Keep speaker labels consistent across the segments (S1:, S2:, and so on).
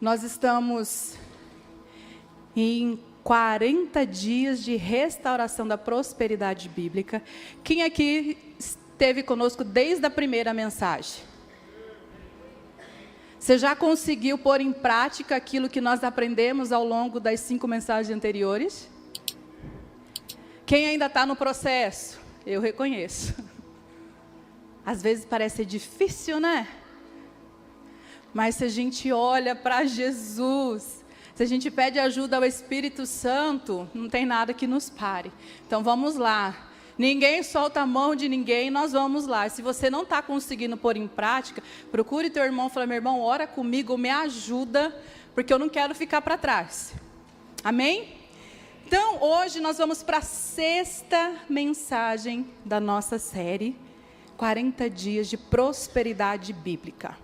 S1: Nós estamos em 40 dias de restauração da prosperidade bíblica. Quem aqui esteve conosco desde a primeira mensagem? Você já conseguiu pôr em prática aquilo que nós aprendemos ao longo das 5 mensagens anteriores? Quem ainda está no processo? Eu reconheço. Às vezes parece difícil, né? Mas se a gente olha para Jesus, se a gente pede ajuda ao Espírito Santo, não tem nada que nos pare. Então vamos lá. Ninguém solta a mão de ninguém, nós vamos lá. Se você não está conseguindo pôr em prática, procure teu irmão e fala: meu irmão, ora comigo, me ajuda, porque eu não quero ficar para trás. Amém? Então, hoje nós vamos para a 6ª mensagem da nossa série, 40 dias de prosperidade bíblica.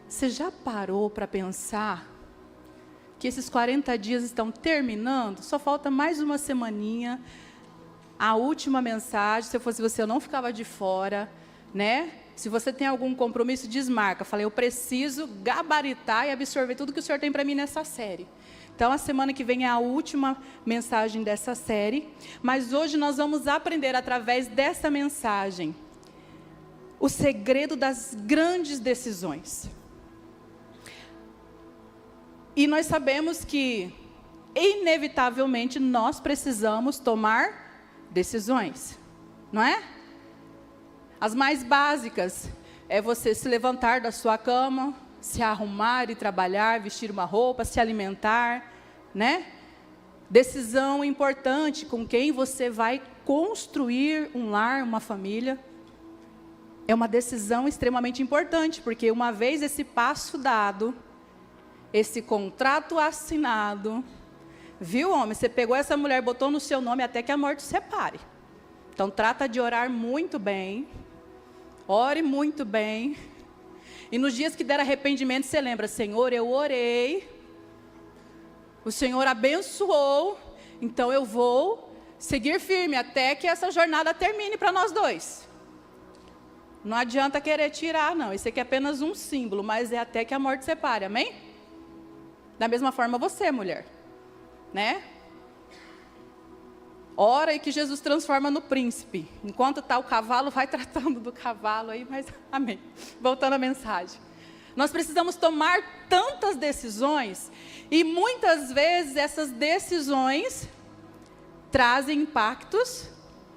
S1: Você já parou para pensar que esses 40 dias estão terminando? Só falta mais uma semaninha. A última mensagem, se eu fosse você, eu não ficava de fora, né? Se você tem algum compromisso, desmarca. Falei, eu preciso gabaritar e absorver tudo que o Senhor tem para mim nessa série. Então, a semana que vem é a última mensagem dessa série. Mas hoje nós vamos aprender, através dessa mensagem, o segredo das grandes decisões. E nós sabemos que, inevitavelmente, nós precisamos tomar decisões, não é? As mais básicas é você se levantar da sua cama, se arrumar e trabalhar, vestir uma roupa, se alimentar, né? Decisão importante com quem você vai construir um lar, uma família. É uma decisão extremamente importante, porque uma vez esse passo dado, esse contrato assinado, viu, homem? Você pegou essa mulher, botou no seu nome até que a morte separe. Então, trata de orar muito bem. Ore muito bem. E nos dias que der arrependimento, você lembra: Senhor, eu orei. O Senhor abençoou. Então, eu vou seguir firme até que essa jornada termine para nós dois. Não adianta querer tirar, não. Isso aqui é apenas um símbolo, mas é até que a morte separe, amém? Da mesma forma você, mulher, né? Ora e que Jesus transforma no príncipe. Enquanto está o cavalo, vai tratando do cavalo aí, mas amém. Voltando à mensagem. Nós precisamos tomar tantas decisões, e muitas vezes essas decisões trazem impactos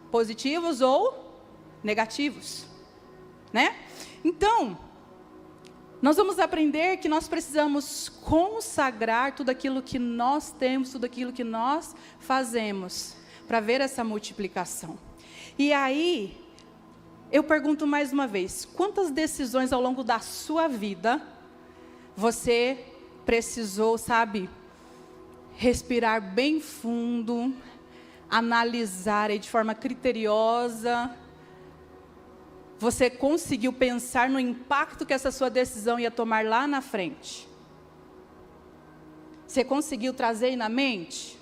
S1: positivos ou negativos, né? Então, nós vamos aprender que nós precisamos consagrar tudo aquilo que nós temos, tudo aquilo que nós fazemos, para ver essa multiplicação. E aí, eu pergunto mais uma vez: quantas decisões ao longo da sua vida você precisou, sabe, respirar bem fundo, analisar aí de forma criteriosa? Você conseguiu pensar no impacto que essa sua decisão ia tomar lá na frente? Você conseguiu trazer aí na mente?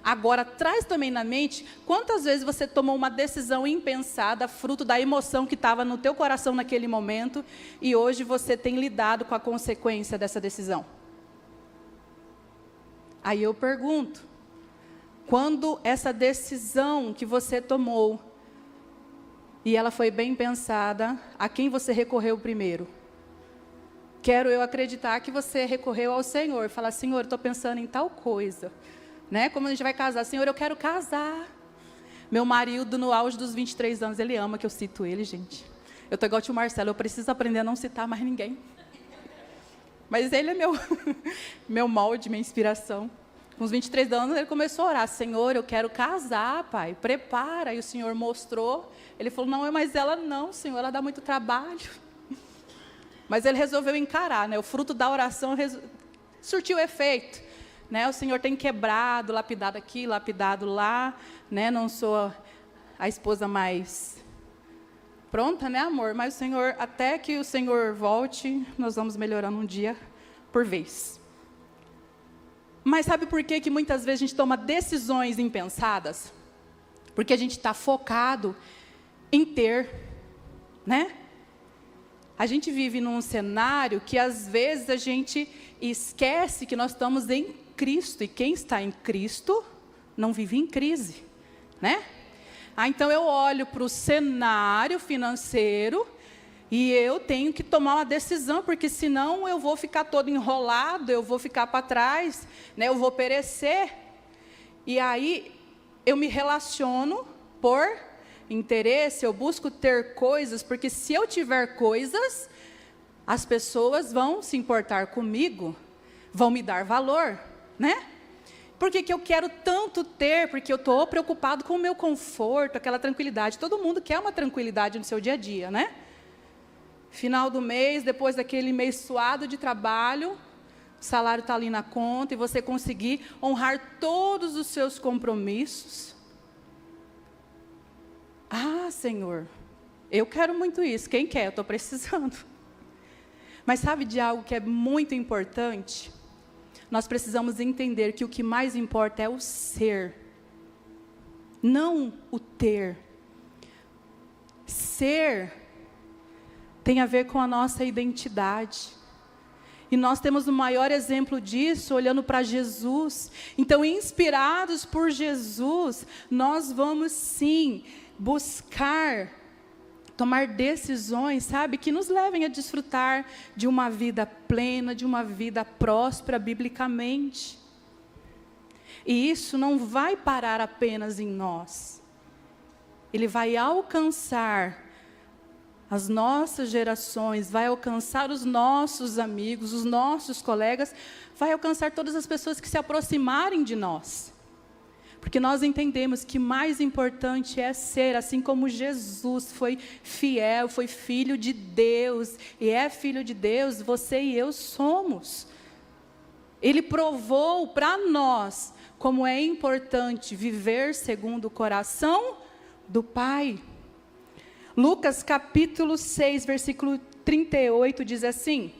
S1: Agora, traz também na mente quantas vezes você tomou uma decisão impensada, fruto da emoção que estava no teu coração naquele momento, e hoje você tem lidado com a consequência dessa decisão. Aí eu pergunto, quando essa decisão que você tomou, e ela foi bem pensada, a quem você recorreu primeiro? Quero eu acreditar que você recorreu ao Senhor. Falar: Senhor, estou pensando em tal coisa. Né? Como a gente vai casar? Senhor, eu quero casar. Meu marido, no auge dos 23 anos, ele ama que eu cito ele, gente. Eu estou igual o tio Marcelo, eu preciso aprender a não citar mais ninguém. Mas ele é meu molde, minha inspiração. Com os 23 anos, ele começou a orar: Senhor, eu quero casar, pai, prepara. E o Senhor mostrou. Ele falou: não, mas ela não, Senhor, ela dá muito trabalho. Mas ele resolveu encarar, né? O fruto da oração surtiu efeito, né? O Senhor tem quebrado, lapidado aqui, lapidado lá, né? Não sou a esposa mais pronta, né, amor? Mas o Senhor, até que o Senhor volte, nós vamos melhorando um dia por vez. Mas sabe por que muitas vezes a gente toma decisões impensadas? Porque a gente está focado em ter, né? A gente vive num cenário que às vezes a gente esquece que nós estamos em Cristo, e quem está em Cristo não vive em crise, né? Então eu olho para o cenário financeiro e eu tenho que tomar uma decisão, porque senão eu vou ficar todo enrolado, eu vou ficar para trás, né? Eu vou perecer. E aí eu me relaciono por interesse, eu busco ter coisas, porque se eu tiver coisas, as pessoas vão se importar comigo, vão me dar valor, né? Por que eu quero tanto ter? Porque eu estou preocupado com o meu conforto, aquela tranquilidade. Todo mundo quer uma tranquilidade no seu dia a dia, né? Final do mês, depois daquele mês suado de trabalho, o salário está ali na conta e você conseguir honrar todos os seus compromissos. Ah, Senhor, eu quero muito isso. Quem quer? Eu estou precisando. Mas sabe de algo que é muito importante? Nós precisamos entender que o que mais importa é o ser, não o ter. Ser tem a ver com a nossa identidade. E nós temos o maior exemplo disso olhando para Jesus. Então, inspirados por Jesus, nós vamos sim buscar tomar decisões, sabe, que nos levem a desfrutar de uma vida plena, de uma vida próspera biblicamente. E isso não vai parar apenas em nós. Ele vai alcançar as nossas gerações, vai alcançar os nossos amigos, os nossos colegas, vai alcançar todas as pessoas que se aproximarem de nós. Porque nós entendemos que mais importante é ser, assim como Jesus foi fiel, foi filho de Deus, e é filho de Deus, você e eu somos. Ele provou para nós como é importante viver segundo o coração do Pai. Lucas capítulo 6, versículo 38 diz assim: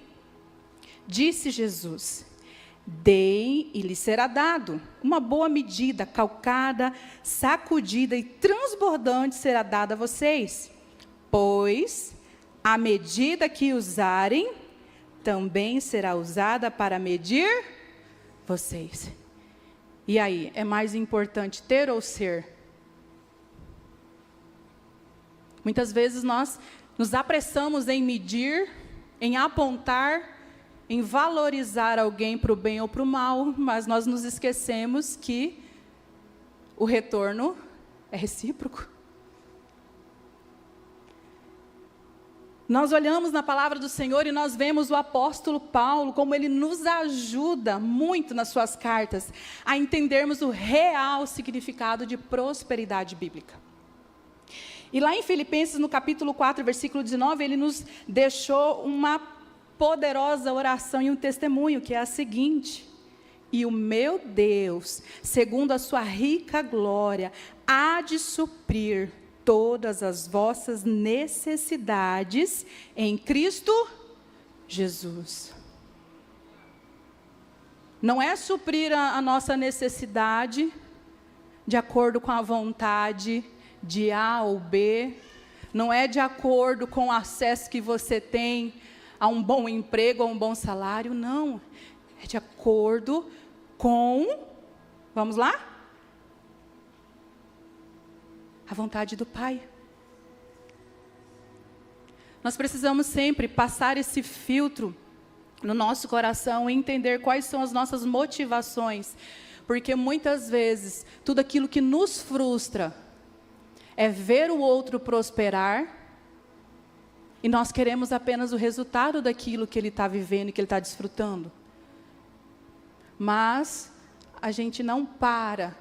S1: disse Jesus: deem e lhe será dado, uma boa medida, calcada, sacudida e transbordante será dada a vocês, pois a medida que usarem, também será usada para medir vocês. E aí, é mais importante ter ou ser? Muitas vezes nós nos apressamos em medir, em apontar, em valorizar alguém para o bem ou para o mal, mas nós nos esquecemos que o retorno é recíproco. Nós olhamos na palavra do Senhor e nós vemos o apóstolo Paulo, como ele nos ajuda muito nas suas cartas, a entendermos o real significado de prosperidade bíblica. E lá em Filipenses, no capítulo 4, versículo 19, ele nos deixou uma poderosa oração e um testemunho, que é a seguinte: e o meu Deus, segundo a sua rica glória, há de suprir todas as vossas necessidades em Cristo Jesus. Não é suprir a nossa necessidade de acordo com a vontade de A ou B, não é de acordo com o acesso que você tem a um bom emprego, a um bom salário, não. É de acordo com, vamos lá? A vontade do Pai. Nós precisamos sempre passar esse filtro no nosso coração e entender quais são as nossas motivações, porque muitas vezes tudo aquilo que nos frustra é ver o outro prosperar e nós queremos apenas o resultado daquilo que ele está vivendo e que ele está desfrutando. Mas a gente não para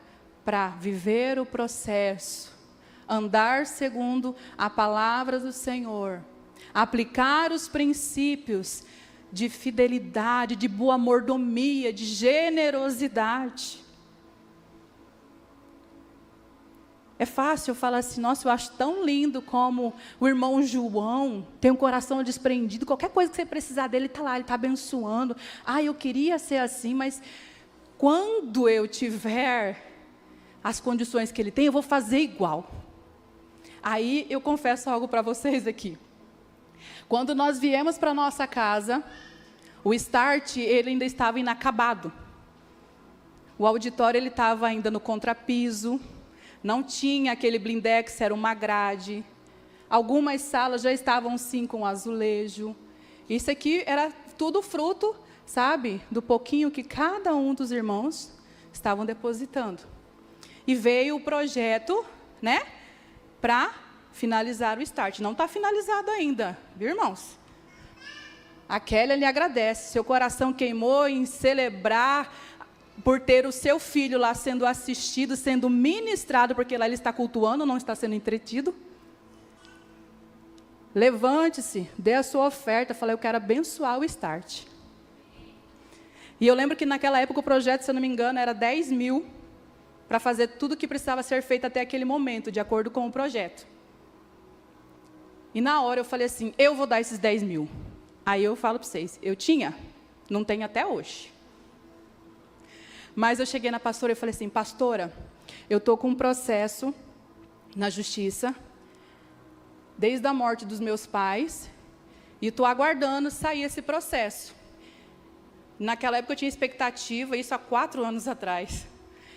S1: viver o processo, andar segundo a palavra do Senhor, aplicar os princípios de fidelidade, de boa mordomia, de generosidade. É fácil eu falar assim: nossa, eu acho tão lindo como o irmão João tem um coração desprendido, qualquer coisa que você precisar dele, ele está lá, ele está abençoando. Ah, eu queria ser assim, mas quando eu tiver as condições que ele tem, eu vou fazer igual. Aí eu confesso algo para vocês aqui. Quando nós viemos para a nossa casa, o Start, ele ainda estava inacabado. O auditório, ele estava ainda no contrapiso, não tinha aquele blindex, era uma grade. Algumas salas já estavam, sim, com azulejo. Isso aqui era tudo fruto, sabe, do pouquinho que cada um dos irmãos estavam depositando. E veio o projeto, né, para finalizar o Start. Não está finalizado ainda, viu, irmãos? A Kelly lhe agradece. Seu coração queimou em celebrar por ter o seu filho lá sendo assistido, sendo ministrado, porque lá ele está cultuando, não está sendo entretido. Levante-se, dê a sua oferta. Falei, eu quero abençoar o Start. E eu lembro que naquela época o projeto, se eu não me engano, era 10 mil para fazer tudo o que precisava ser feito até aquele momento, de acordo com o projeto. E na hora eu falei assim, eu vou dar esses 10 mil. Aí eu falo para vocês, eu tinha, não tenho até hoje. Mas eu cheguei na pastora e falei assim, pastora, eu estou com um processo na justiça, desde a morte dos meus pais, e estou aguardando sair esse processo. Naquela época eu tinha expectativa, isso há 4 anos atrás,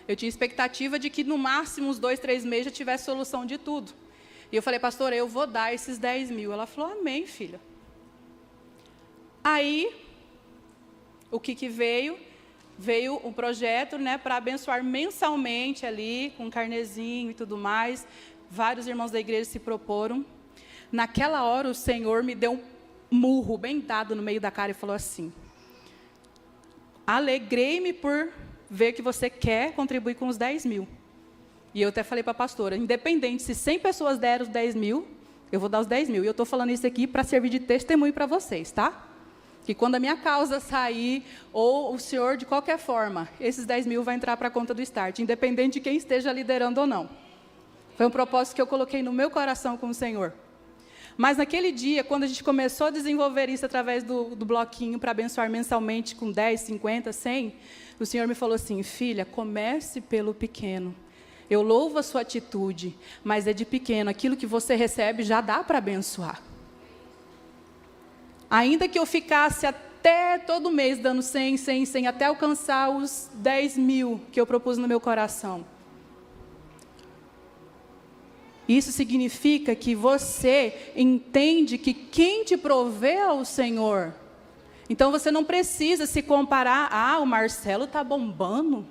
S1: eu tinha expectativa de que no máximo uns 2, 3 meses já tivesse solução de tudo. E eu falei, pastora, eu vou dar esses 10 mil. Ela falou, amém, filha. Aí, o que veio? Veio um projeto, né, para abençoar mensalmente ali, com um carnezinho e tudo mais. Vários irmãos da igreja se proporam. Naquela hora, o Senhor me deu um murro bem dado no meio da cara e falou assim, alegrei-me por ver que você quer contribuir com os 10 mil. E eu até falei para a pastora, independente se 100 pessoas deram os 10 mil, eu vou dar os 10 mil. E eu estou falando isso aqui para servir de testemunho para vocês, tá? Que quando a minha causa sair, ou o senhor, de qualquer forma, esses 10 mil vai entrar para a conta do Start, independente de quem esteja liderando ou não. Foi um propósito que eu coloquei no meu coração com o Senhor. Mas naquele dia, quando a gente começou a desenvolver isso através do bloquinho, para abençoar mensalmente com 10, 50, 100, o Senhor me falou assim, filha, comece pelo pequeno. Eu louvo a sua atitude, mas é de pequeno. Aquilo que você recebe já dá para abençoar. Ainda que eu ficasse até todo mês dando 100, 100, 100, até alcançar os 10 mil que eu propus no meu coração. Isso significa que você entende que quem te provê é o Senhor. Então você não precisa se comparar. Ah, o Marcelo está bombando.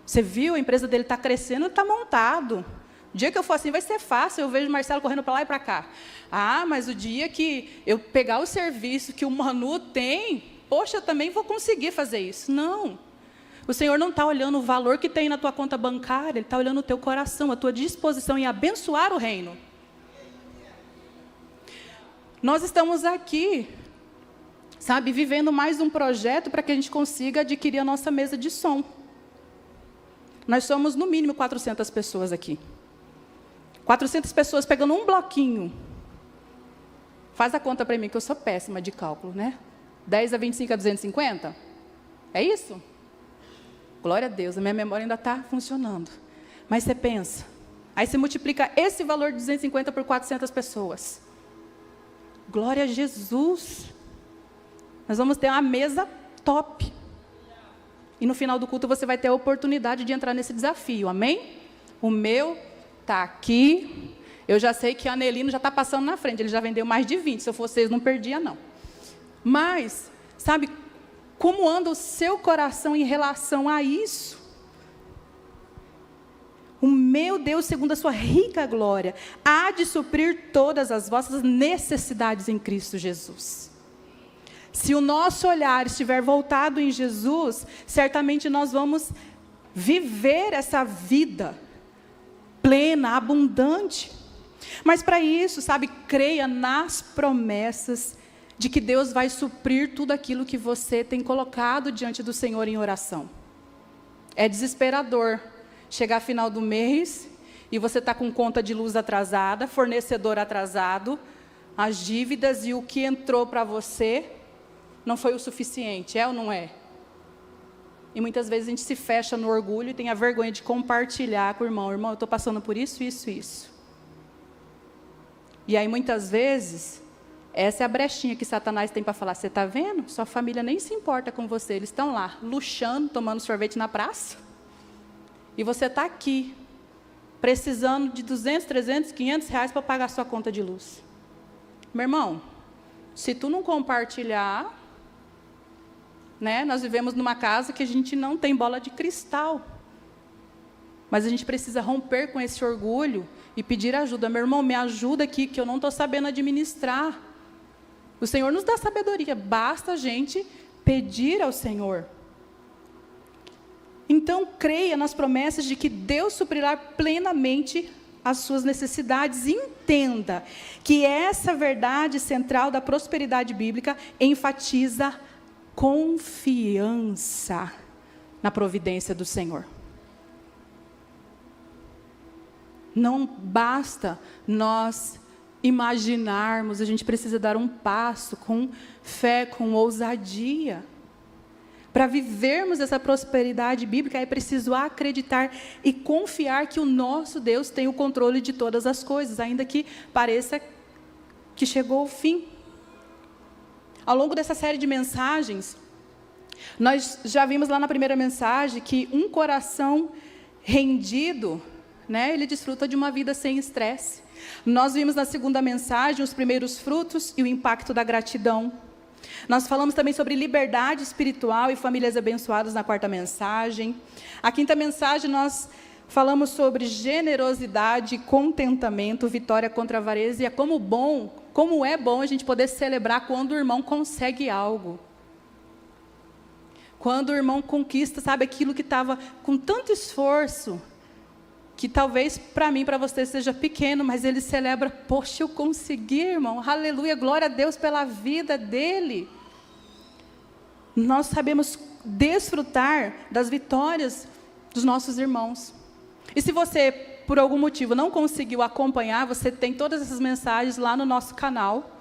S1: Você viu, a empresa dele está crescendo, está montado. O dia que eu for assim vai ser fácil, eu vejo o Marcelo correndo para lá e para cá. Ah, mas o dia que eu pegar o serviço que o Manu tem, poxa, eu também vou conseguir fazer isso. Não. O Senhor não está olhando o valor que tem na tua conta bancária, Ele está olhando o teu coração, a tua disposição em abençoar o reino. Nós estamos aqui, sabe, vivendo mais um projeto para que a gente consiga adquirir a nossa mesa de som. Nós somos, no mínimo, 400 pessoas aqui. 400 pessoas pegando um bloquinho. Faz a conta para mim, que eu sou péssima de cálculo, né? 10 a 25 a 250? É isso? Glória a Deus, a minha memória ainda está funcionando. Mas você pensa, aí você multiplica esse valor de 250 por 400 pessoas. Glória a Jesus. Nós vamos ter uma mesa top. E no final do culto você vai ter a oportunidade de entrar nesse desafio, amém? O meu está aqui. Eu já sei que a Anelino já está passando na frente, ele já vendeu mais de 20. Se eu fosse vocês, não perdia, não. Mas, sabe, como anda o seu coração em relação a isso? O meu Deus, segundo a sua rica glória, há de suprir todas as vossas necessidades em Cristo Jesus. Se o nosso olhar estiver voltado em Jesus, certamente nós vamos viver essa vida plena, abundante. Mas para isso, sabe, creia nas promessas de que Deus vai suprir tudo aquilo que você tem colocado diante do Senhor em oração. É desesperador chegar final do mês e você está com conta de luz atrasada, fornecedor atrasado, as dívidas e o que entrou para você não foi o suficiente, é ou não é? E muitas vezes a gente se fecha no orgulho e tem a vergonha de compartilhar com o irmão. Irmão, eu estou passando por isso, isso, isso. E aí muitas vezes Essa é a brechinha que Satanás tem para falar. Você está vendo? Sua família nem se importa com você. Eles estão lá, luxando, tomando sorvete na praça. E você está aqui, precisando de 200, 300, 500 reais para pagar a sua conta de luz. Meu irmão, se tu não compartilhar, né, nós vivemos numa casa que a gente não tem bola de cristal. Mas a gente precisa romper com esse orgulho e pedir ajuda. Meu irmão, me ajuda aqui, que eu não estou sabendo administrar. O Senhor nos dá sabedoria, basta a gente pedir ao Senhor. Então, creia nas promessas de que Deus suprirá plenamente as suas necessidades. E entenda que essa verdade central da prosperidade bíblica enfatiza confiança na providência do Senhor. Não basta nós imaginarmos, a gente precisa dar um passo com fé, com ousadia. Para vivermos essa prosperidade bíblica, é preciso acreditar e confiar que o nosso Deus tem o controle de todas as coisas, ainda que pareça que chegou ao fim. Ao longo dessa série de mensagens, nós já vimos lá na primeira mensagem que um coração rendido, né, ele desfruta de uma vida sem estresse. Nós vimos na segunda mensagem os primeiros frutos e o impacto da gratidão. Nós falamos também sobre liberdade espiritual e famílias abençoadas na quarta mensagem. A quinta mensagem nós falamos sobre generosidade, contentamento, vitória contra a avareza. E é como é bom a gente poder celebrar quando o irmão consegue algo. Quando o irmão conquista, sabe, aquilo que estava com tanto esforço, que talvez para mim, para você seja pequeno, mas ele celebra, poxa, eu consegui, irmão, aleluia, glória a Deus pela vida dele. Nós sabemos desfrutar das vitórias dos nossos irmãos. E se você, por algum motivo, não conseguiu acompanhar, você tem todas essas mensagens lá no nosso canal,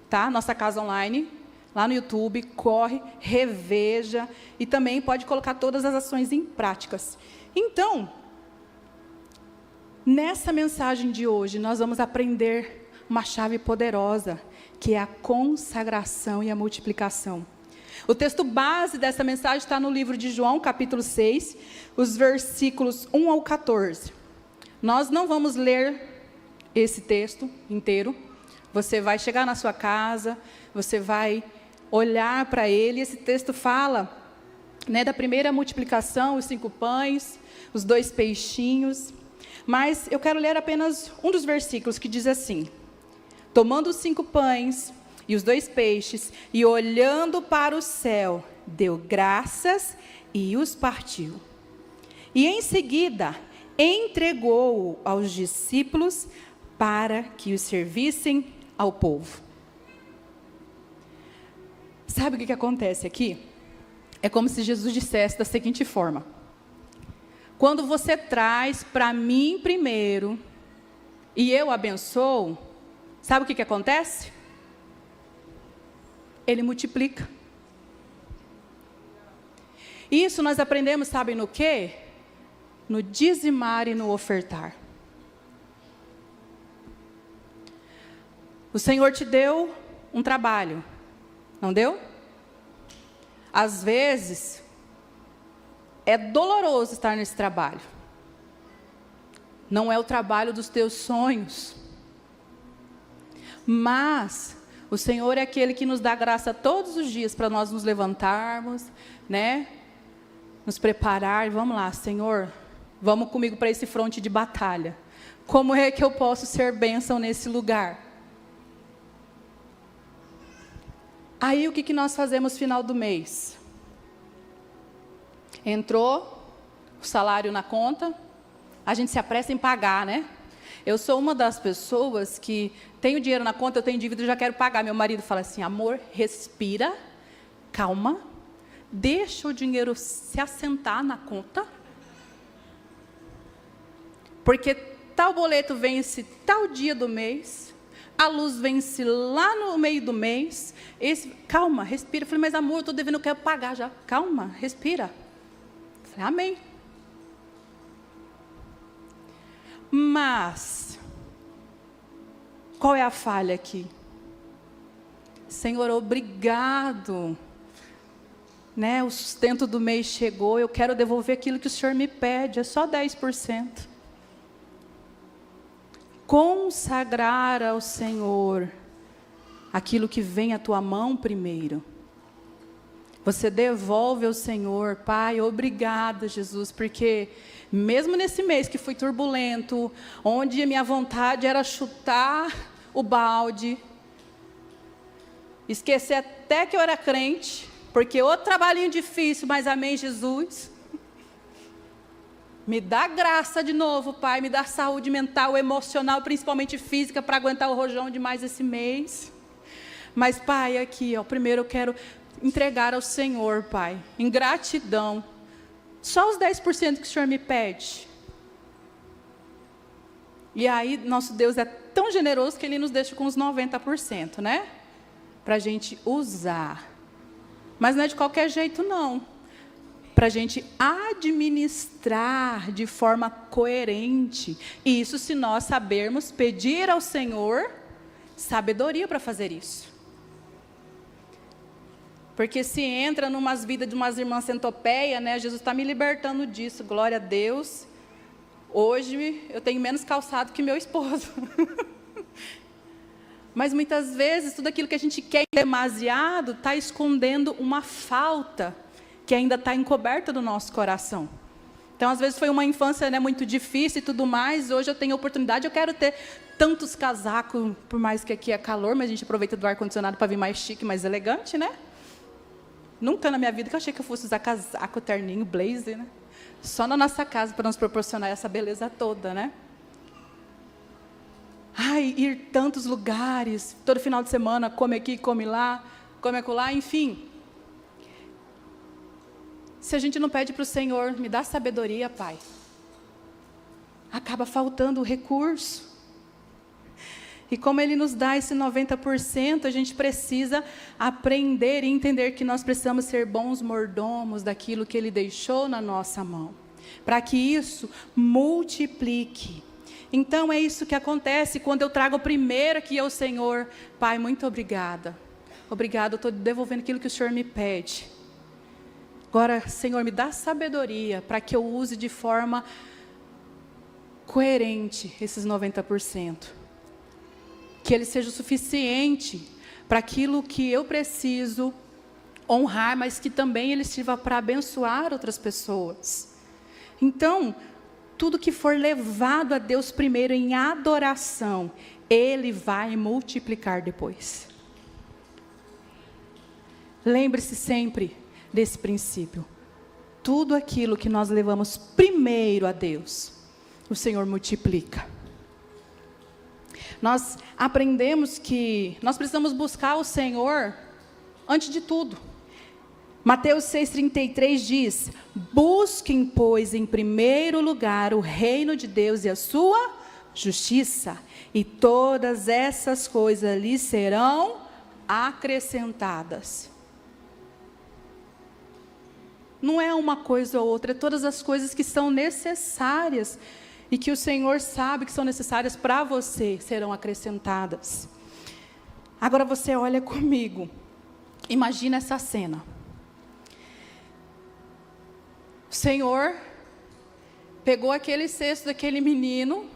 S1: tá? Nossa casa online, lá no YouTube, corre, reveja, e também pode colocar todas as ações em práticas. Então, nessa mensagem de hoje, nós vamos aprender uma chave poderosa, que é a consagração e a multiplicação. O texto base dessa mensagem está no livro de João, capítulo 6, os versículos 1 ao 14. Nós não vamos ler esse texto inteiro. Você vai chegar na sua casa, você vai olhar para ele. Esse texto fala, né, da primeira multiplicação, os 5 pães, os 2 peixinhos. Mas eu quero ler apenas um dos versículos que diz assim: tomando os 5 pães e os 2 peixes, e olhando para o céu, deu graças e os partiu. E em seguida, entregou aos discípulos para que os servissem ao povo. Sabe o que acontece aqui? É como se Jesus dissesse da seguinte forma: quando você traz para mim primeiro, e eu abençoo, sabe o que acontece? Ele multiplica. Isso nós aprendemos, sabem no quê? No dizimar e no ofertar. O Senhor te deu um trabalho, não deu? Às vezes, é doloroso estar nesse trabalho. Não é o trabalho dos teus sonhos. Mas o Senhor é aquele que nos dá graça todos os dias para nós nos levantarmos, né? Nos preparar. Vamos lá, Senhor, vamos comigo para esse fronte de batalha. Como é que eu posso ser bênção nesse lugar? Aí o que nós fazemos no final do mês? Entrou o salário na conta, a gente se apressa em pagar, né? Eu sou uma das pessoas que tenho dinheiro na conta, eu tenho dívida e já quero pagar. Meu marido fala assim: amor, respira, calma, deixa o dinheiro se assentar na conta, porque tal boleto vence tal dia do mês, a luz vence lá no meio do mês. Calma, respira. Eu falei: mas amor, eu estou devendo, eu quero pagar já. Calma, respira. Eu falei: amém. Mas qual é a falha aqui? Senhor, obrigado. Né? O sustento do mês chegou, eu quero devolver aquilo que o Senhor me pede, é só 10%. Consagrar ao Senhor aquilo que vem à tua mão primeiro. Você devolve ao Senhor, Pai, obrigada, Jesus, porque mesmo nesse mês que foi turbulento, onde a minha vontade era chutar o balde, esquecer até que eu era crente, porque outro trabalhinho difícil, mas amém, Jesus. Me dá graça de novo, Pai, me dá saúde mental, emocional, principalmente física, para aguentar o rojão de mais esse mês. Mas, Pai, aqui, ó, primeiro eu quero entregar ao Senhor, Pai, em gratidão, só os 10% que o Senhor me pede. E aí, nosso Deus é tão generoso que Ele nos deixa com os 90%, né? Para a gente usar. Mas não é de qualquer jeito, não. Para a gente administrar de forma coerente. E isso se nós sabermos pedir ao Senhor sabedoria para fazer isso. Porque se entra numas vidas de umas irmãs centopeia, né? Jesus está me libertando disso, glória a Deus. Hoje eu tenho menos calçado que meu esposo. Mas muitas vezes tudo aquilo que a gente quer demasiado está escondendo uma falta que ainda está encoberta do nosso coração. Então, às vezes foi uma infância, né, muito difícil e tudo mais. Hoje eu tenho oportunidade, eu quero ter tantos casacos, por mais que aqui é calor, mas a gente aproveita do ar-condicionado para vir mais chique, mais elegante, né? Nunca na minha vida que eu achei que eu fosse usar casaco, terninho, blazer, né? Só na nossa casa para nos proporcionar essa beleza toda, né? Ai, ir tantos lugares, todo final de semana, come aqui, come lá, come acolá, enfim. Se a gente não pede para o Senhor, me dá sabedoria, Pai, acaba faltando o recurso. E como Ele nos dá esse 90%, a gente precisa aprender e entender que nós precisamos ser bons mordomos daquilo que Ele deixou na nossa mão, para que isso multiplique. Então é isso que acontece quando eu trago primeiro aqui ao Senhor. Pai, muito obrigada. Obrigado, eu estou devolvendo aquilo que o Senhor me pede. Agora, Senhor, me dá sabedoria para que eu use de forma coerente esses 90%. Que ele seja o suficiente para aquilo que eu preciso honrar, mas que também ele sirva para abençoar outras pessoas. Então, tudo que for levado a Deus primeiro em adoração, Ele vai multiplicar depois. Lembre-se sempre desse princípio. Tudo aquilo que nós levamos primeiro a Deus, o Senhor multiplica. Nós aprendemos que nós precisamos buscar o Senhor antes de tudo. Mateus 6,33 diz: busquem, pois, em primeiro lugar o reino de Deus e a sua justiça, e todas essas coisas lhes serão acrescentadas. Não é uma coisa ou outra, é todas as coisas que são necessárias e que o Senhor sabe que são necessárias para você, serão acrescentadas. Agora você olha comigo, imagina essa cena. O Senhor pegou aquele cesto daquele menino,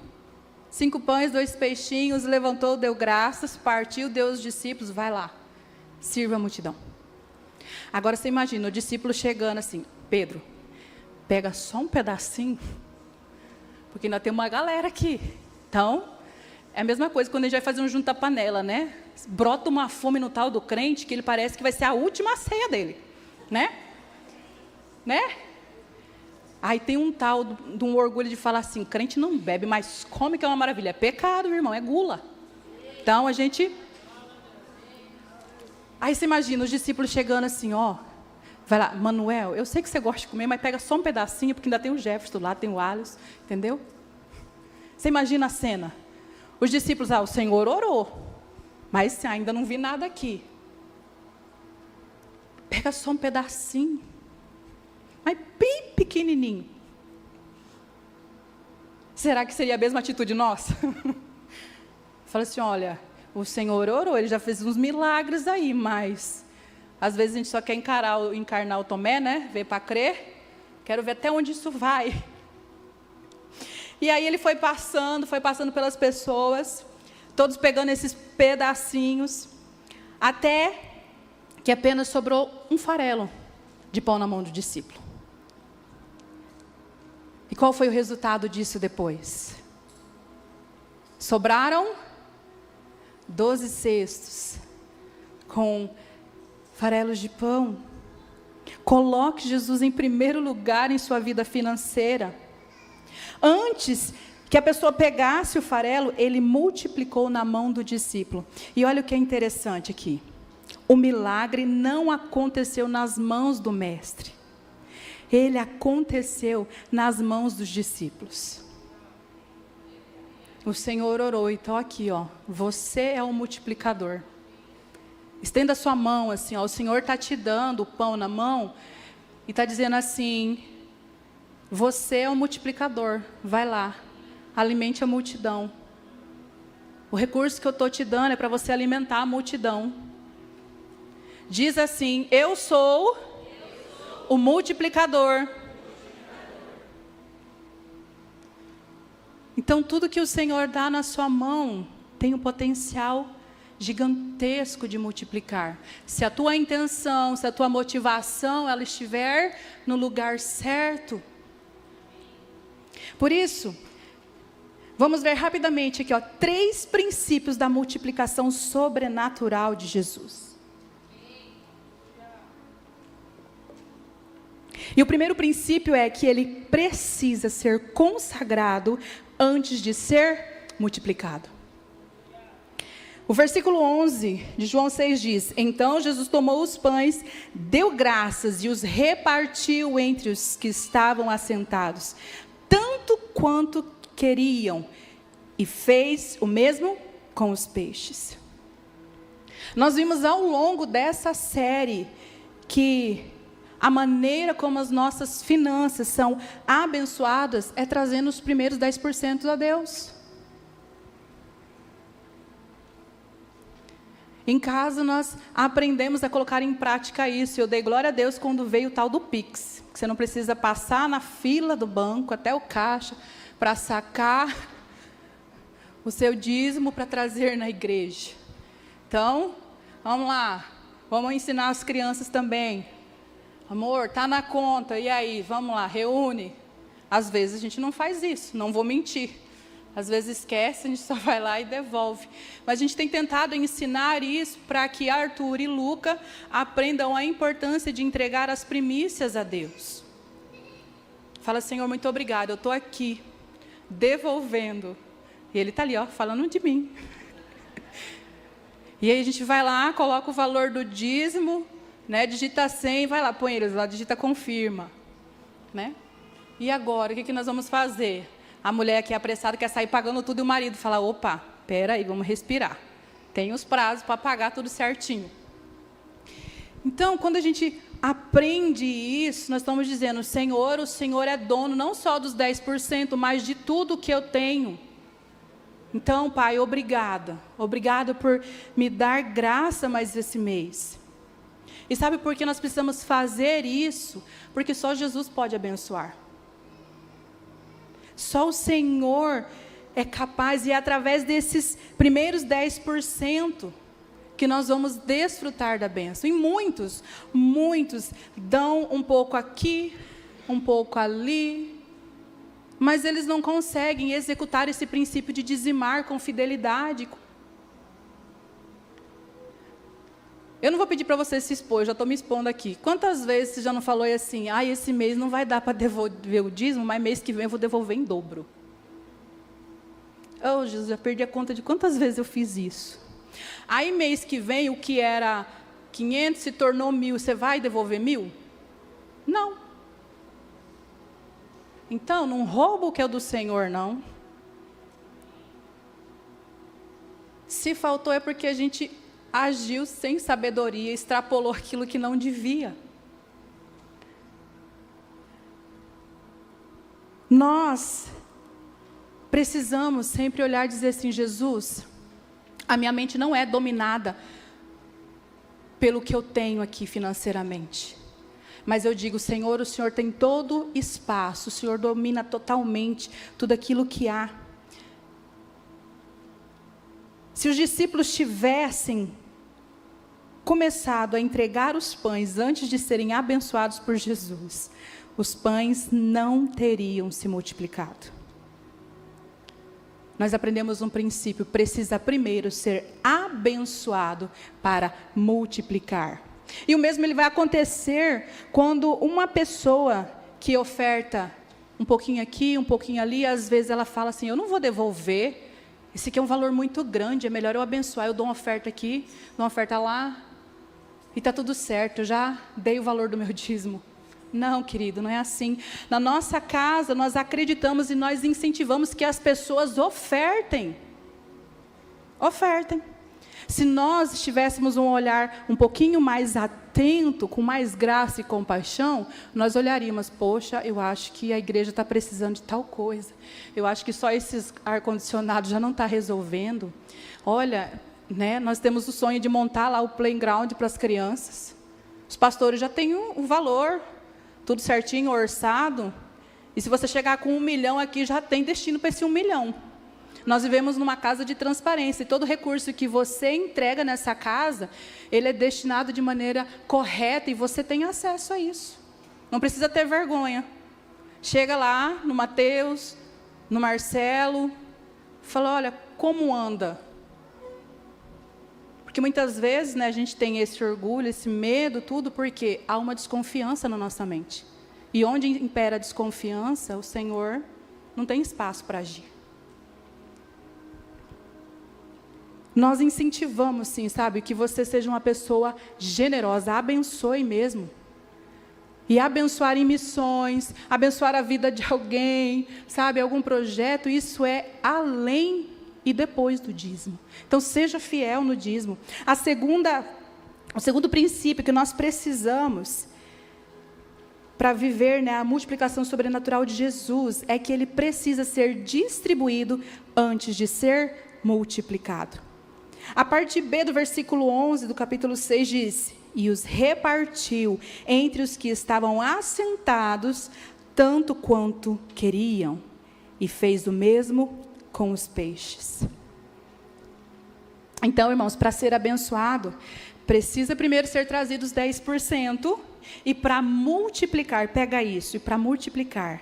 S1: 5 pães, 2 peixinhos, levantou, deu graças, partiu, deu aos discípulos, vai lá, sirva a multidão. Agora você imagina o discípulo chegando assim: Pedro, pega só um pedacinho, porque ainda tem uma galera aqui. Então, é a mesma coisa quando a gente vai fazer um junta-panela, né? Brota uma fome no tal do crente que ele parece que vai ser a última ceia dele, né? Aí tem um tal de um orgulho de falar assim: crente não bebe, mas come, que é uma maravilha. É pecado, irmão, é gula. Então a gente... Aí você imagina os discípulos chegando assim, ó, vai lá, Manuel, eu sei que você gosta de comer, mas pega só um pedacinho, porque ainda tem o Jefferson lá, tem o Alisson, entendeu? Você imagina a cena. Os discípulos, o Senhor orou, mas ainda não vi nada aqui. Pega só um pedacinho, mas bem pequenininho. Será que seria a mesma atitude nossa? Fala assim: olha, O Senhor orou, Ele já fez uns milagres aí, mas às vezes a gente só quer encarnar o Tomé, né? Ver para crer. Quero ver até onde isso vai. E aí ele foi passando pelas pessoas, todos pegando esses pedacinhos, até que apenas sobrou um farelo de pão na mão do discípulo. E qual foi o resultado disso depois? Sobraram 12 cestos com farelos de pão. Coloque Jesus em primeiro lugar em sua vida financeira. Antes que a pessoa pegasse o farelo, ele multiplicou na mão do discípulo. E olha o que é interessante aqui. O milagre não aconteceu nas mãos do mestre. Ele aconteceu nas mãos dos discípulos. O Senhor orou, então aqui, ó, você é o multiplicador. Estenda a sua mão assim, ó, o Senhor está te dando o pão na mão e está dizendo assim, você é o multiplicador, vai lá, alimente a multidão. O recurso que eu estou te dando é para você alimentar a multidão. Diz assim, eu sou o multiplicador. Então, tudo que o Senhor dá na sua mão tem um potencial gigantesco de multiplicar. Se a tua intenção, se a tua motivação, ela estiver no lugar certo. Por isso, vamos ver rapidamente aqui, ó, 3 princípios da multiplicação sobrenatural de Jesus. E o primeiro princípio é que ele precisa ser consagrado antes de ser multiplicado. O versículo 11 de João 6 diz, então Jesus tomou os pães, deu graças e os repartiu entre os que estavam assentados, tanto quanto queriam, e fez o mesmo com os peixes. Nós vimos ao longo dessa série que a maneira como as nossas finanças são abençoadas é trazendo os primeiros 10% a Deus. Em casa nós aprendemos a colocar em prática isso. Eu dei glória a Deus quando veio o tal do Pix. Que você não precisa passar na fila do banco até o caixa para sacar o seu dízimo para trazer na igreja. Então, vamos lá. Vamos ensinar as crianças também. Amor, tá na conta, e aí? Vamos lá, reúne. Às vezes a gente não faz isso, não vou mentir. Às vezes esquece, a gente só vai lá e devolve. Mas a gente tem tentado ensinar isso para que Arthur e Luca aprendam a importância de entregar as primícias a Deus. Fala, Senhor, muito obrigado, eu estou aqui, devolvendo. E ele está ali, ó, falando de mim. E aí a gente vai lá, coloca o valor do dízimo, né, digita 100, vai lá, põe eles lá, digita confirma. Né? E agora, o que nós vamos fazer? A mulher que é apressada quer sair pagando tudo e o marido fala, opa, espera aí, vamos respirar. Tem os prazos para pagar tudo certinho. Então, quando a gente aprende isso, nós estamos dizendo, Senhor, o Senhor é dono não só dos 10%, mas de tudo que eu tenho. Então, Pai, obrigada. Obrigada por me dar graça mais esse mês. E sabe por que nós precisamos fazer isso? Porque só Jesus pode abençoar. Só o Senhor é capaz, e é através desses primeiros 10% que nós vamos desfrutar da bênção. E muitos dão um pouco aqui, um pouco ali, mas eles não conseguem executar esse princípio de dizimar com fidelidade. Eu não vou pedir para você se expor, eu já estou me expondo aqui. Quantas vezes você já não falou assim, esse mês não vai dar para devolver o dízimo, mas mês que vem eu vou devolver em dobro. Oh, Jesus, já perdi a conta de quantas vezes eu fiz isso. Aí mês que vem o que era 500 se tornou 1.000, você vai devolver 1.000? Não. Então, não rouba o que é do Senhor, não. Se faltou é porque a gente agiu sem sabedoria, extrapolou aquilo que não devia. Nós precisamos sempre olhar e dizer assim, Jesus, A minha mente não é dominada pelo que eu tenho aqui financeiramente. Mas eu digo, Senhor, o Senhor tem todo espaço, o Senhor domina totalmente tudo aquilo que há. Se os discípulos tivessem começado a entregar os pães antes de serem abençoados por Jesus, os pães não teriam se multiplicado. Nós aprendemos um princípio: precisa primeiro ser abençoado para multiplicar. E o mesmo ele vai acontecer quando uma pessoa que oferta um pouquinho aqui, um pouquinho ali, às vezes ela fala assim: eu não vou devolver, esse aqui é um valor muito grande, é melhor eu abençoar, eu dou uma oferta aqui, dou uma oferta lá, e está tudo certo, eu já dei o valor do meu dízimo. Não, querido, não é assim. Na nossa casa, nós acreditamos e nós incentivamos que as pessoas ofertem. Ofertem. Se nós tivéssemos um olhar um pouquinho mais atento, com mais graça e compaixão, nós olharíamos: poxa, eu acho que a igreja está precisando de tal coisa. Eu acho que só esses ar-condicionado já não está resolvendo. Olha, né, nós temos o sonho de montar lá o playground para as crianças. Os pastores já têm o valor, tudo certinho, orçado. E se você chegar com 1 milhão aqui, já tem destino para esse 1 milhão. Nós vivemos numa casa de transparência, e todo recurso que você entrega nessa casa, ele é destinado de maneira correta, e você tem acesso a isso. Não precisa ter vergonha. Chega lá no Mateus, no Marcelo, fala: olha, como anda? Porque muitas vezes, né, a gente tem esse orgulho, esse medo, tudo, porque há uma desconfiança na nossa mente. E onde impera a desconfiança, o Senhor não tem espaço para agir. Nós incentivamos, sim, sabe, que você seja uma pessoa generosa, abençoe mesmo. E abençoar em missões, abençoar a vida de alguém, sabe, algum projeto, isso é além e depois do dízimo. Então, seja fiel no dízimo. O segundo princípio que nós precisamos para viver, né, a multiplicação sobrenatural de Jesus é que ele precisa ser distribuído antes de ser multiplicado. A parte B do versículo 11 do capítulo 6 diz: e os repartiu entre os que estavam assentados, tanto quanto queriam, e fez o mesmo com os peixes. Então, irmãos, para ser abençoado, precisa primeiro ser trazidos 10%, e para multiplicar, pega isso, e para multiplicar,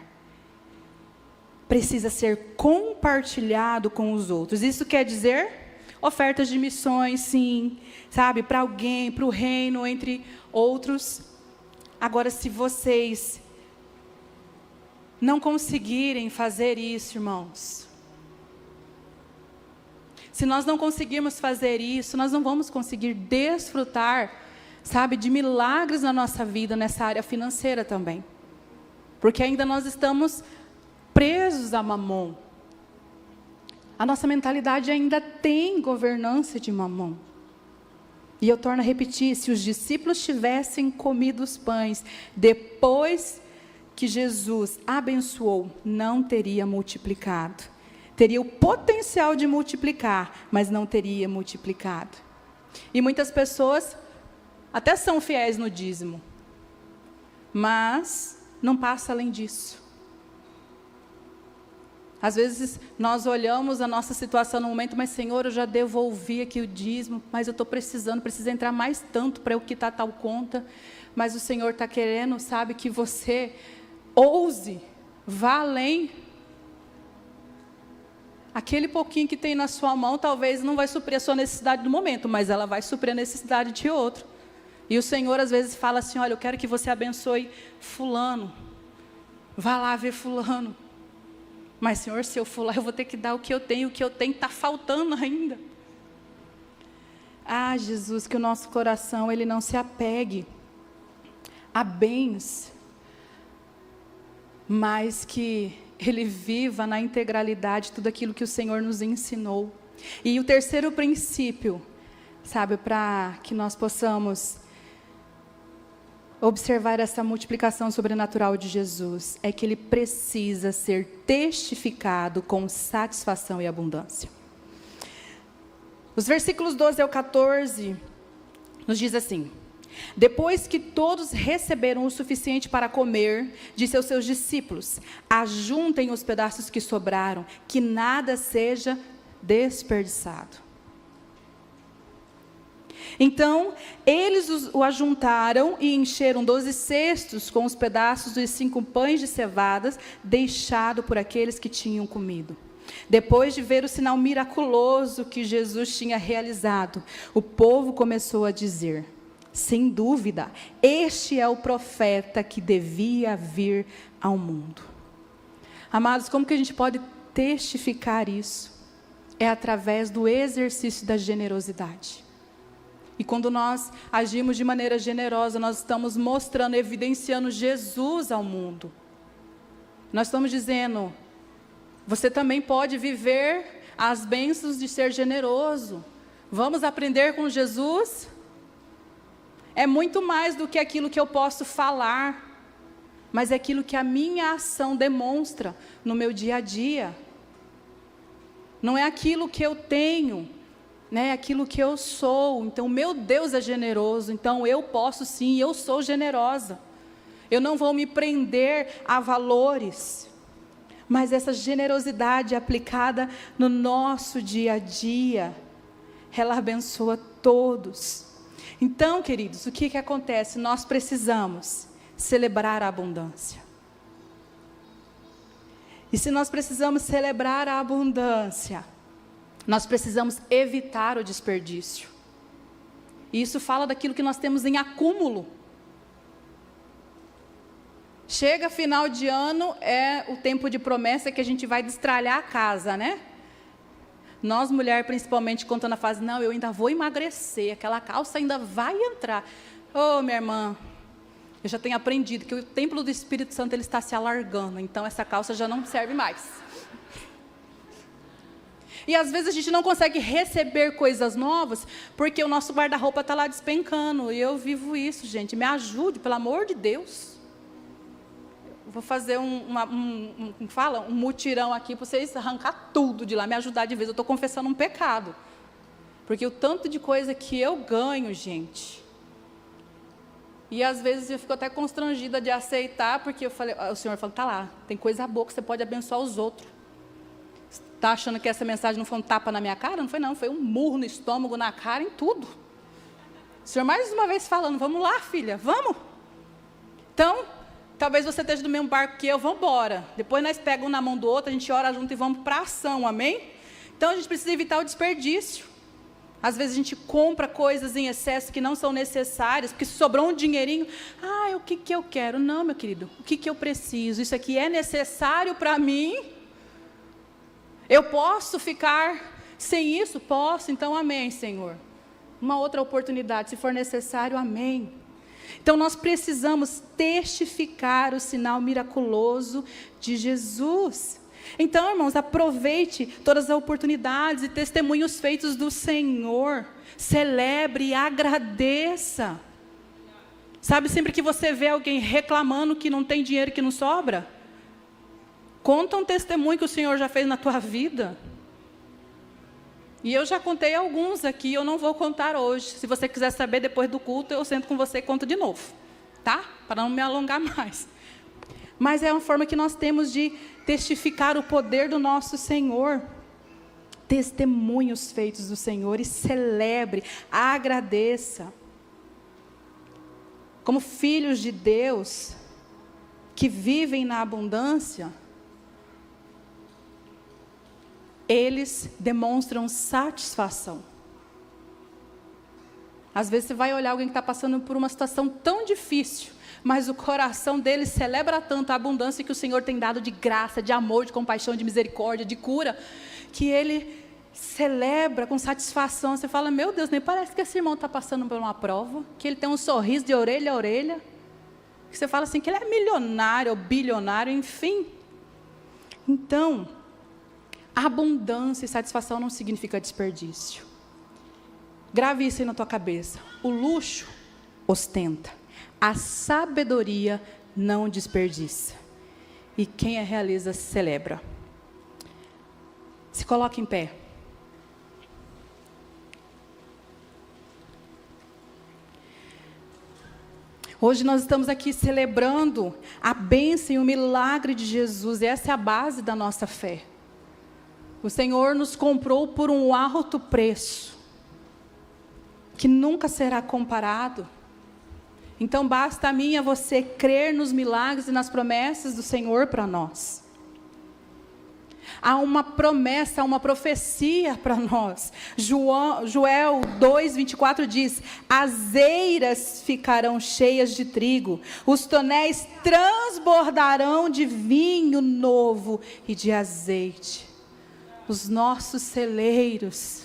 S1: precisa ser compartilhado com os outros. Isso quer dizer ofertas de missões, sim, sabe, para alguém, para o reino, entre outros. Agora, se vocês não conseguirem fazer isso, irmãos, se nós não conseguirmos fazer isso, nós não vamos conseguir desfrutar, sabe, de milagres na nossa vida, nessa área financeira também. Porque ainda nós estamos presos a Mamon. A nossa mentalidade ainda tem governança de Mamon. E eu torno a repetir: se os discípulos tivessem comido os pães depois que Jesus abençoou, não teria multiplicado. Teria o potencial de multiplicar, mas não teria multiplicado. E muitas pessoas até são fiéis no dízimo, mas não passa além disso. Às vezes nós olhamos a nossa situação no momento: mas Senhor, eu já devolvi aqui o dízimo, mas eu estou precisando, precisa entrar mais tanto para eu quitar tal conta. Mas o Senhor está querendo, sabe, que você ouse, vá além. Aquele pouquinho que tem na sua mão talvez não vai suprir a sua necessidade do momento, mas ela vai suprir a necessidade de outro. E o Senhor às vezes fala assim: olha, eu quero que você abençoe fulano, vá lá ver fulano. Mas Senhor, se eu for lá, eu vou ter que dar o que eu tenho está faltando ainda. Ah, Jesus, que o nosso coração ele não se apegue a bens, mas que ele viva na integralidade tudo aquilo que o Senhor nos ensinou. E o terceiro princípio, sabe, para que nós possamos observar essa multiplicação sobrenatural de Jesus, é que ele precisa ser testificado com satisfação e abundância. Os versículos 12 ao 14 nos diz assim: depois que todos receberam o suficiente para comer, disse aos seus discípulos: ajuntem os pedaços que sobraram, que nada seja desperdiçado. Então, eles o ajuntaram e encheram 12 cestos com os pedaços dos 5 pães de cevadas, deixado por aqueles que tinham comido. Depois de ver o sinal miraculoso que Jesus tinha realizado, o povo começou a dizer: sem dúvida, este é o profeta que devia vir ao mundo. Amados, como que a gente pode testificar isso? É através do exercício da generosidade. E quando nós agimos de maneira generosa, nós estamos mostrando, evidenciando Jesus ao mundo. Nós estamos dizendo: você também pode viver as bênçãos de ser generoso. Vamos aprender com Jesus? É muito mais do que aquilo que eu posso falar, mas é aquilo que a minha ação demonstra no meu dia a dia. Não é aquilo que eu tenho, né? É aquilo que eu sou. Então, meu Deus é generoso, então eu posso sim, eu sou generosa. Eu não vou me prender a valores, mas essa generosidade aplicada no nosso dia a dia, ela abençoa todos. Então, queridos, o que acontece? Nós precisamos celebrar a abundância. E se nós precisamos celebrar a abundância, nós precisamos evitar o desperdício. E isso fala daquilo que nós temos em acúmulo. Chega final de ano, é o tempo de promessa que a gente vai destralhar a casa, né? Nós, mulher, principalmente, contando na fase: não, eu ainda vou emagrecer, aquela calça ainda vai entrar. Ô, minha irmã, eu já tenho aprendido que o templo do Espírito Santo, ele está se alargando, então essa calça já não serve mais. E às vezes a gente não consegue receber coisas novas, porque o nosso guarda-roupa está lá despencando, e eu vivo isso, gente. Me ajude, pelo amor de Deus. Vou fazer um mutirão aqui para vocês arrancar tudo de lá, me ajudar de vez. Eu estou confessando um pecado. Porque o tanto de coisa que eu ganho, gente. E às vezes eu fico até constrangida de aceitar, porque o Senhor falou: tá lá, tem coisa boa que você pode abençoar os outros. Está achando que essa mensagem não foi um tapa na minha cara? Não foi não, foi um murro no estômago, na cara, em tudo. O Senhor mais uma vez falando: vamos lá, filha, vamos. Então, talvez você esteja no mesmo barco que eu, vamos embora. Depois nós pegamos um na mão do outro, a gente ora junto e vamos para a ação, amém? Então a gente precisa evitar o desperdício. Às vezes a gente compra coisas em excesso que não são necessárias, porque sobrou um dinheirinho. O que eu quero? Não, meu querido, o que eu preciso? Isso aqui é necessário para mim? Eu posso ficar sem isso? Posso, então amém, Senhor. Uma outra oportunidade, se for necessário, amém. Então nós precisamos testificar o sinal miraculoso de Jesus. Então, irmãos, aproveite todas as oportunidades e testemunhos feitos do Senhor. Celebre e agradeça. Sabe, sempre que você vê alguém reclamando que não tem dinheiro, que não sobra, conta um testemunho que o Senhor já fez na tua vida. E eu já contei alguns aqui, eu não vou contar hoje. Se você quiser saber, depois do culto, eu sento com você e conto de novo. Tá? Para não me alongar mais. Mas é uma forma que nós temos de testificar o poder do nosso Senhor. Testemunhos feitos do Senhor, e celebre, agradeça. Como filhos de Deus, que vivem na abundância, eles demonstram satisfação. Às vezes você vai olhar alguém que está passando por uma situação tão difícil, mas o coração dele celebra tanto a abundância que o Senhor tem dado de graça, de amor, de compaixão, de misericórdia, de cura, que ele celebra com satisfação. Você fala: meu Deus, nem parece que esse irmão está passando por uma prova, que ele tem um sorriso de orelha a orelha, que você fala assim, que ele é milionário ou bilionário, enfim. Então, abundância e satisfação não significa desperdício. Grave isso aí na tua cabeça. O luxo ostenta, a sabedoria não desperdiça, e quem a realiza celebra. Se coloque em pé. Hoje nós estamos aqui celebrando a bênção e o milagre de Jesus, e essa é a base da nossa fé. O Senhor nos comprou por um alto preço, que nunca será comparado. Então basta a mim e a você crer nos milagres e nas promessas do Senhor para nós. Há uma promessa, há uma profecia para nós. Joel 2:24 diz: as eiras ficarão cheias de trigo, os tonéis transbordarão de vinho novo e de azeite. Os nossos celeiros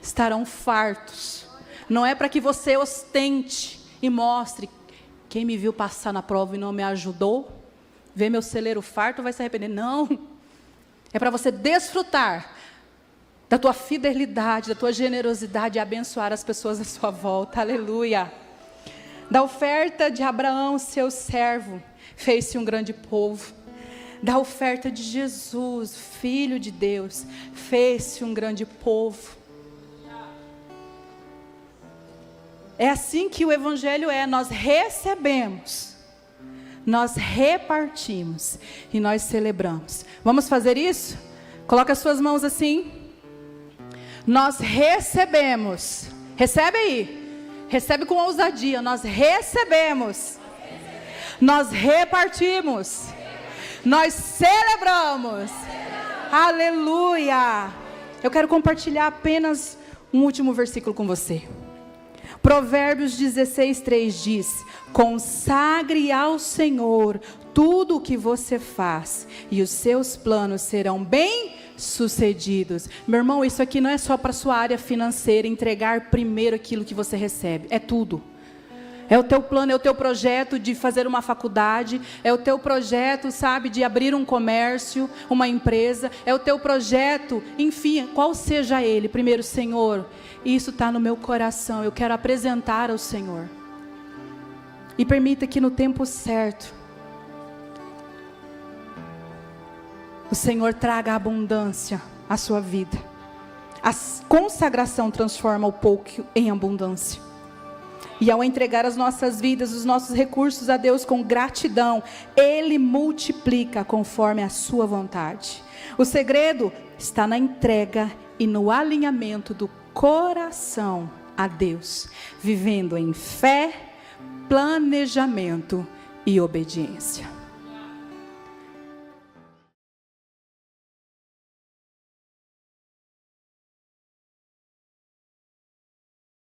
S1: estarão fartos. Não é para que você ostente e mostre: quem me viu passar na prova e não me ajudou, vê meu celeiro farto, vai se arrepender. Não. É para você desfrutar da tua fidelidade, da tua generosidade e abençoar as pessoas à sua volta. Aleluia. Da oferta de Abraão, seu servo, fez-se um grande povo. Da oferta de Jesus, Filho de Deus, fez-se um grande povo. É assim que o Evangelho é: nós recebemos, nós repartimos e nós celebramos. Vamos fazer isso? Coloca as suas mãos assim. Nós recebemos. Recebe aí. Recebe com ousadia. Nós recebemos. Nós repartimos. Nós celebramos. Aleluia. Eu quero compartilhar apenas um último versículo com você. Provérbios 16:3 diz: consagre ao Senhor tudo o que você faz, e os seus planos serão bem-sucedidos. Meu irmão, isso aqui não é só para a sua área financeira, entregar primeiro aquilo que você recebe, é tudo. É o teu plano, é o teu projeto de fazer uma faculdade, é o teu projeto, sabe, de abrir um comércio, uma empresa, é o teu projeto, enfim, qual seja ele. Primeiro, Senhor, isso está no meu coração, eu quero apresentar ao Senhor. E permita que no tempo certo, o Senhor traga abundância à sua vida. A consagração transforma o pouco em abundância. E ao entregar as nossas vidas, os nossos recursos a Deus com gratidão, Ele multiplica conforme a sua vontade. O segredo está na entrega e no alinhamento do coração a Deus, vivendo em fé, planejamento e obediência.